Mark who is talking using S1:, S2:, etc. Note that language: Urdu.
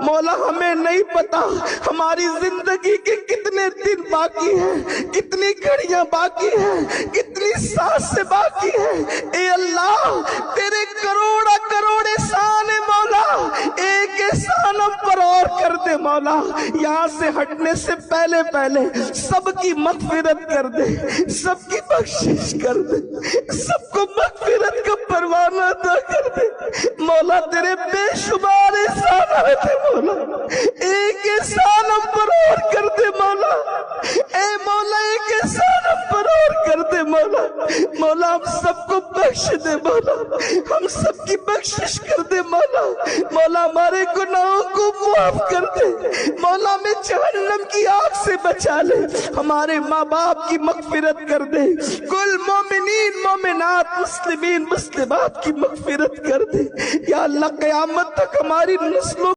S1: مولا ہمیں نہیں پتا ہماری زندگی کے کتنے دن باقی ہیں، کتنی گھڑیاں باقی ہیں، کتنی سانسیں باقی ہیں۔ اے اللہ تیرے کروڑا کروڑ احسان ہے مولا، ایک احسان ہم پر اور کر دے مولا، یہاں سے ہٹنے سے پہلے سب کی مغفرت کر دے، سب کی بخشش کر دے، سب کو مغفرت کا پروانہ عطا کر دے مولا۔ تیرے بے شمار احسان آئے تھے مولا، ایک احسان ہم پر اور کر دے مولا، اے مولا ایک احسان ہم پر اور کر دے مولا۔ مولا ہم سب کو بخش دے مولا، ہم سب کی بخشش کر دے مولا۔ مولا ہمارے گناہوں کو معاف کر دے مولا، ہمیں جہنم کی آگ سے بچا لے، ہمارے ماں باپ کی مغفرت کر دے، کل مومنین مومنات مسلمین مسلمات کی مغفرت کر دے یا اللہ۔ قیامت تک ہماری نسلوں